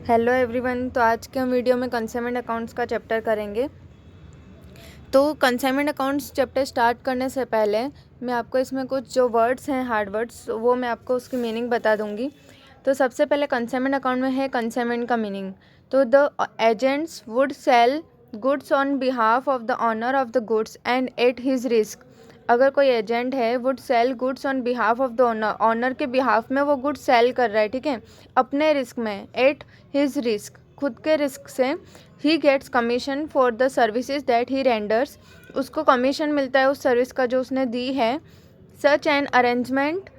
Hello everyone. तो आज के हम वीडियो में कंसाइनमेंट अकाउंट्स का चैप्टर करेंगे। तो कंसाइनमेंट अकाउंट्स चैप्टर स्टार्ट करने से पहले मैं आपको इसमें कुछ जो वर्ड्स हैं, हार्ड वर्ड्स, वो मैं आपको उसकी मीनिंग बता दूंगी। तो सबसे पहले कंसाइनमेंट अकाउंट में है कंसाइनमेंट का मीनिंग। तो the agents would sell goods on behalf of the owner of the goods and at his risk. अगर कोई एजेंट है would sell goods on behalf of the owner, owner के behalf में वो गुड्स सेल कर रहा है, ठीक है, अपने रिस्क में, एट हिज रिस्क, खुद के रिस्क से। He gets commission for the services that he renders, उसको कमीशन मिलता है उस सर्विस का जो उसने दी है। Such an arrangement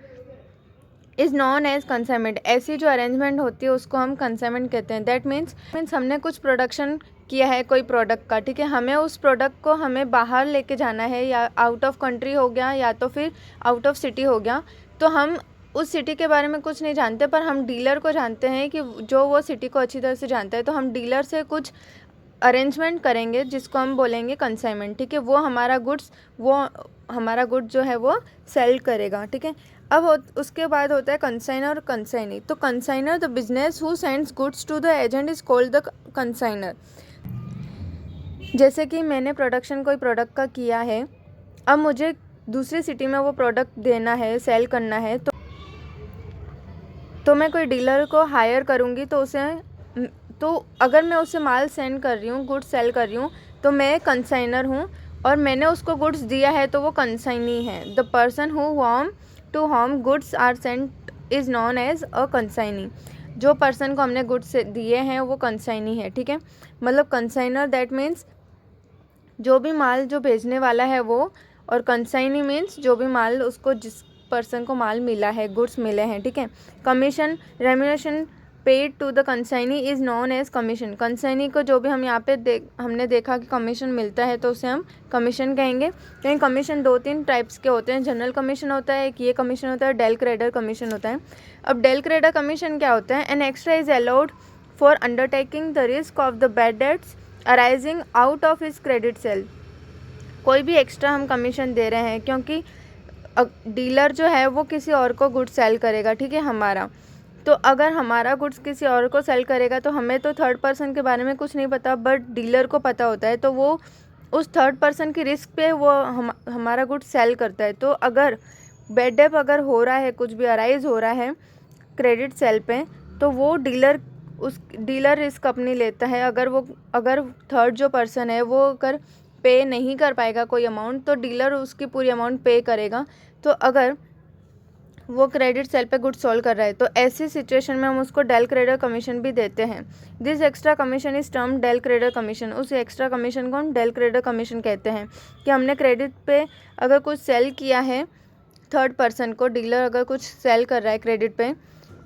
is known as consignment, ऐसी जो अरेंजमेंट होती है उसको हम कंसाइनमेंट कहते हैं। दैट मीन्स हमने कुछ प्रोडक्शन किया है कोई प्रोडक्ट का, ठीक है, हमें उस प्रोडक्ट को हमें बाहर लेके जाना है, या आउट ऑफ कंट्री हो गया या तो फिर आउट ऑफ सिटी हो गया। तो हम उस सिटी के बारे में कुछ नहीं जानते, पर हम डीलर को जानते हैं कि जो वो सिटी को अच्छी तरह से जानता है, तो हम डीलर से कुछ अरेंजमेंट करेंगे जिसको हम बोलेंगे कंसाइनमेंट, ठीक है। वो हमारा गुड जो है वो सेल करेगा, ठीक है। अब उसके बाद होता है कंसाइनर और कंसाइनी। तो consignor the business who sends goods to the agent is called the consignor. जैसे कि मैंने कोई प्रोडक्ट का किया है, अब मुझे दूसरी सिटी में वो प्रोडक्ट देना है, सेल करना है, तो मैं कोई डीलर को हायर करूँगी। तो अगर मैं उसे माल सेंड कर रही हूँ, गुड्स सेल कर रही हूँ, तो मैं कंसाइनर हूँ, और मैंने उसको गुड्स दिया है तो वो कंसाइनी है। The person to whom goods are sent is known as a consignee. जो पर्सन को हमने गुड्स दिए हैं वो कंसाइनी है, ठीक है। मतलब कंसाइनर दैट मीन्स जो भी माल जो भेजने वाला है वो, और कंसाइनी मीन्स जो भी माल उसको, जिस पर्सन को माल मिला है, गुड्स मिले हैं, ठीक है। Commission remuneration paid to the consignee is known as commission. Consignee को जो भी हम यहाँ पे हमने देखा कि कमीशन मिलता है तो उसे हम कमीशन कहेंगे। कहीं कमीशन 2-3 टाइप्स के होते हैं। जनरल कमीशन होता है, एक ये कमीशन होता है, डेल क्रेडर कमीशन होता है। अब डेल क्रेडर कमीशन क्या होता है? An extra is allowed for undertaking the risk of the bad debts arising out of his credit sale. कोई भी एक्स्ट्रा हम कमीशन दे रहे हैं क्योंकि डीलर जो है वो किसी और को गुड्स सेल करेगा, ठीक है, हमारा। तो अगर हमारा गुड्स किसी और को सेल करेगा तो हमें तो थर्ड पर्सन के बारे में कुछ नहीं पता, बट डीलर को पता होता है, तो वो उस थर्ड पर्सन की रिस्क पे वो हमारा गुड्स सेल करता है। तो अगर बैड डेट अगर हो रहा है, कुछ भी अराइज हो रहा है क्रेडिट सेल पे, तो वो डीलर रिस्क अपनी लेता है। अगर थर्ड जो पर्सन है वो अगर पे नहीं कर पाएगा कोई अमाउंट, तो डीलर उसकी पूरी अमाउंट पे करेगा। तो अगर वो क्रेडिट सेल पे गुड सोल्व कर रहा है तो ऐसी सिचुएशन में हम उसको डेल क्रेडर कमीशन भी देते हैं। This extra commission is term del credere commission. उस एक्स्ट्रा कमीशन को हम डेल क्रेडर कमीशन कहते हैं कि हमने क्रेडिट पे अगर कुछ सेल किया है, थर्ड पर्सन को, डीलर अगर कुछ सेल कर रहा है क्रेडिट पे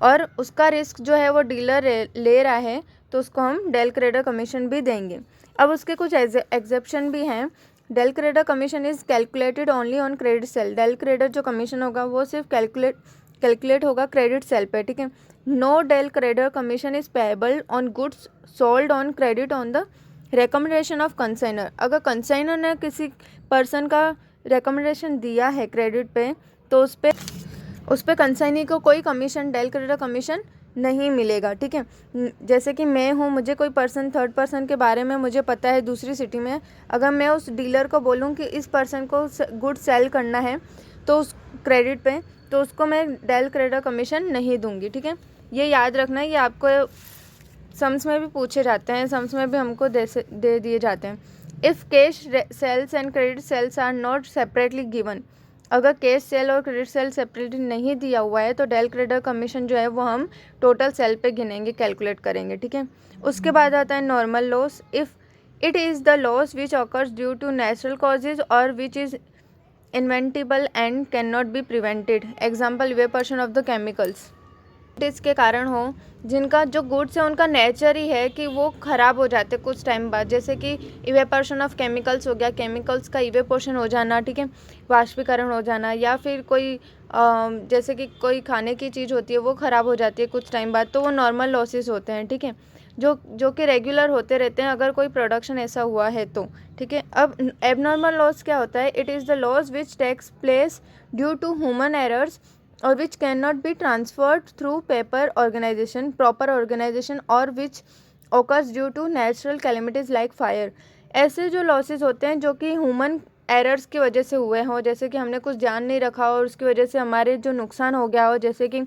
और उसका रिस्क जो है वो डीलर ले रहा है, तो उसको हम डेल क्रेडर कमीशन भी देंगे। अब उसके कुछ एक्सेप्शन भी हैं। Del credere commission is calculated only on credit sale. Del credere जो कमीशन होगा वो सिर्फ कैलकुलेट होगा क्रेडिट सेल पे, ठीक है। No del credere commission is payable on goods sold on credit on the recommendation of consignor. अगर consignor ने किसी पर्सन का रिकमेंडेशन दिया है क्रेडिट पे, तो उस पर कंसाइनी को कोई कमीशन, डेल क्रेडर कमीशन नहीं मिलेगा, ठीक है। जैसे कि मैं हूँ, मुझे कोई पर्सन, थर्ड पर्सन के बारे में मुझे पता है दूसरी सिटी में, अगर मैं उस डीलर को बोलूँ कि इस पर्सन को गुड सेल करना है तो उस क्रेडिट पे, तो उसको मैं डेल क्रेडर कमीशन नहीं दूंगी, ठीक है। ये याद रखना, ये आपको सम्स में भी पूछे जाते हैं, सम्स में भी हमको दे दिए जाते हैं। If cash sales and credit sales are not separately given, अगर कैश सेल और क्रेडिट सेल सेपरेटली नहीं दिया हुआ है तो डेल क्रेडर कमीशन जो है वो हम टोटल सेल पे गिनेंगे, कैलकुलेट करेंगे, ठीक है। उसके बाद आता है normal loss. If it is the loss which occurs due to natural causes और which is inevitable and can not be prevented. Example evaporation of the chemicals. इसके कारण हो जिनका जो गुड्स है उनका नेचर ही है कि वो ख़राब हो जाते कुछ टाइम बाद, जैसे कि इवेपोरेशन ऑफ केमिकल्स हो गया, केमिकल्स का इवेपोरेशन हो जाना, ठीक है, वाष्पीकरण हो जाना, या फिर कोई जैसे कि कोई खाने की चीज़ होती है वो ख़राब हो जाती है कुछ टाइम बाद, तो वो नॉर्मल लॉसेस होते हैं, ठीक है, जो कि रेगुलर होते रहते हैं अगर कोई प्रोडक्शन ऐसा हुआ है तो, ठीक है। अब एबनॉर्मल लॉस क्या होता है? It is the loss which takes place due to human errors और which can not be transferred through proper organisation और which occurs due to natural calamities like fire. ऐसे जो लॉसेस होते हैं जो कि ह्यूमन एरर्स की वजह से हुए हों, जैसे कि हमने कुछ ध्यान नहीं रखा और उसकी वजह से हमारे जो नुकसान हो गया हो, जैसे कि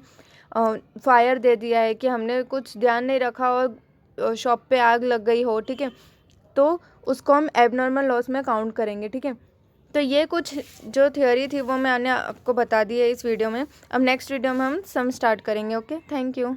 फायर दे दिया है, कि हमने कुछ ध्यान नहीं रखा और शॉप पे आग लग गई हो, ठीक है, तो उसको हम एबनॉर्मल लॉस में काउंट करेंगे, ठीक है। तो ये कुछ जो थ्योरी थी वो मैंने आपको बता दी है इस वीडियो में। अब नेक्स्ट वीडियो में हम सम स्टार्ट करेंगे। Okay, thank you.